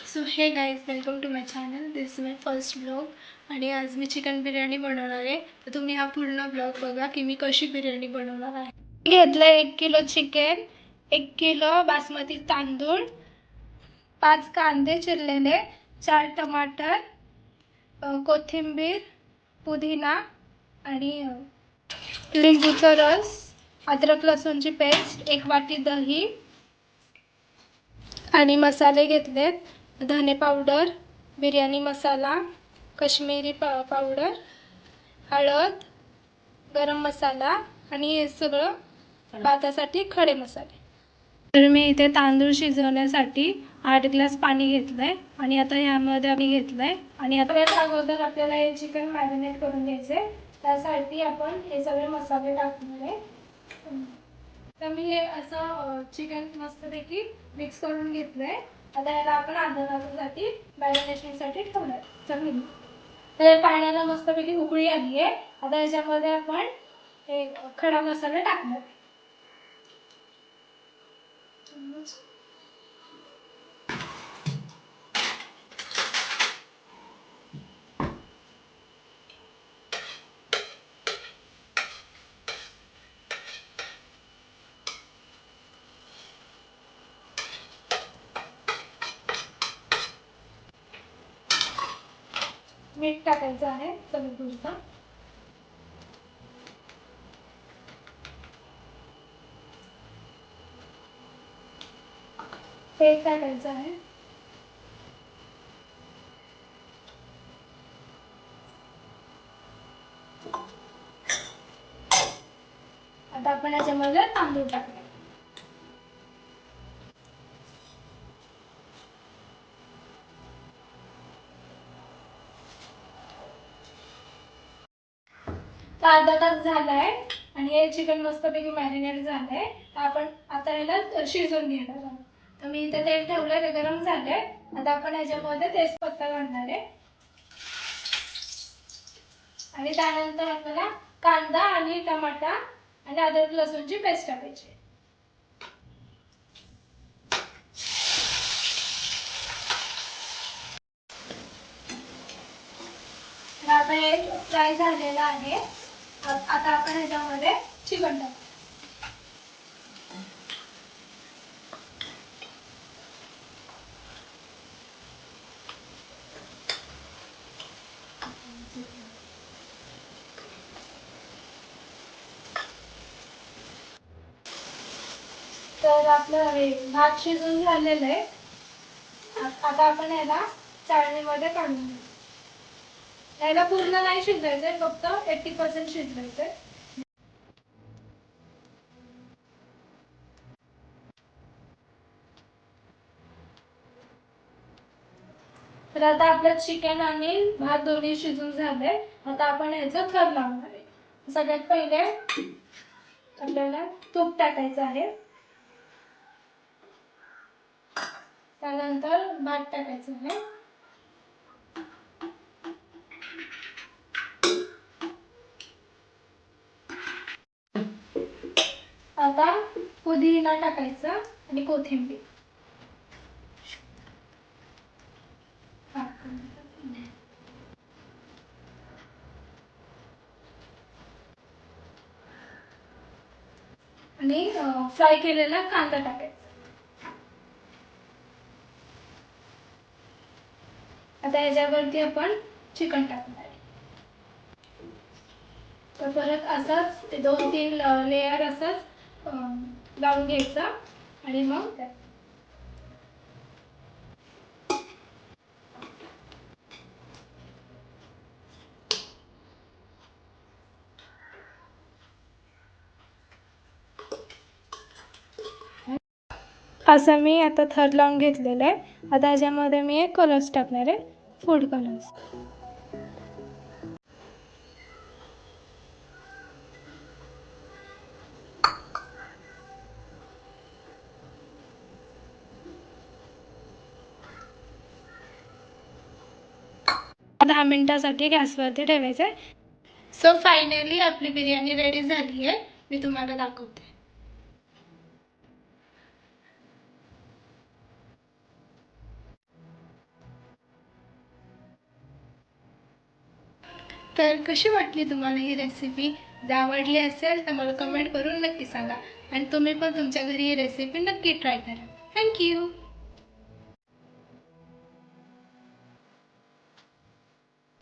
So hey guys, welcome to my channel. This is my first blog आणि आज मी chicken biryani बनवणार आहे. तर तुम्ही हा पूर्ण ब्लॉग बघा की मी कशी बिर्याणी बनवणार आहे. घेतलं 1 किलो चिकन, 1 किलो बासमती तांदूळ, 5 कांदे चिरलेले, 4 टमाटर, कोथिंबीर, पुदिना आणि लिंबूचा रस, अद्रक लसूणची पेस्ट, 1 वाटी दही आणि मसाले घेतलेत. धने पावडर, बिर्याणी मसाला, काश्मीरी पावडर, हळद, गरम मसाला आणि हे सगळं भातासाठी खडे मसाले. तर मी इथे तांदूळ शिजवण्यासाठी 8 ग्लास पाणी घेतलंय आणि आता यामध्ये आम्ही घेतलंय आणि आता यात अगोदर आपल्याला हे चिकन मॅरिनेट करून घ्यायचे. त्यासाठी आपण हे सगळे मसाले टाकणार आहे. तर मी हे असं चिकन मस्तपैकी मिक्स करून घेतलंय. आता याला आपण अर्धा तासासाठी मॅरिनेशनसाठी ठेवणार. चल तर पाण्याला मस्तपैकी उकळी आली आहे. आता याच्यामध्ये आपण हे खडा मसाला टाकणार. मीठ टाकायचं आहे चवीपुरतं. तेल टाकायचं आहे. आता आपण याच्यामध्ये तांदूळ टाकूया. अर्धा तास झालाय आणि हे चिकन मस्तपैकी मॅरिनेट झालंय. तर आपण आता याला शिजवून घेणार आहोत. तर मी इथे तेल ठेवलंय, ते गरम झालंय. आता आपण याच्यामध्ये तेजपत्ता घालणार आहे आणि त्यानंतर आपल्याला कांदा आणि टमाटा आणि अद्रक लसूणची पेस्ट टाकायची. आता हे फ्राय झालेलं आहे. आता आपण ह्याच्यामध्ये चिकन टाकू. तर आपलं हे भात शिजून झालेलं आहे. आता आपण याला चाळणीमध्ये काढून घेऊ. याला पूर्ण नाही शिजवायचंय, फक्त 80% शिजवायचंय. तर आता आपलं चिकन आणि भात दोन्ही शिजून झाले. आता आपण याचं थर लावणार आहे. सगळ्यात पहिले आपल्याला तूप टाकायचं आहे. त्यानंतर भात टाकायचं आहे. आता पुदिना टाकायचा आणि कोथिंबीर. आणि फ्राय केलेला कांदा टाकायचा. आता याच्यावरती आपण चिकन टाकणार आहे. तर परत असंच 2-3 लेयर असंच लावून घ्यायचा आणि मग असं मी आता थर लावून घेतलेलं आहे. आता याच्यामध्ये मी एक कलर्स टाकणार आहे, फूड कलर्स. दहा मिनिटासाठी गॅसवरती ठेवायचं आहे. सो फायनली आपली बिर्याणी रेडी झाली आहे. मी तुम्हाला दाखवते. तर कशी वाटली तुम्हाला ही रेसिपी? जर आवडली असेल तर मला कमेंट करून नक्की सांगा आणि तुम्ही पण तुमच्या घरी ही रेसिपी नक्की ट्राय करा. थँक्यू.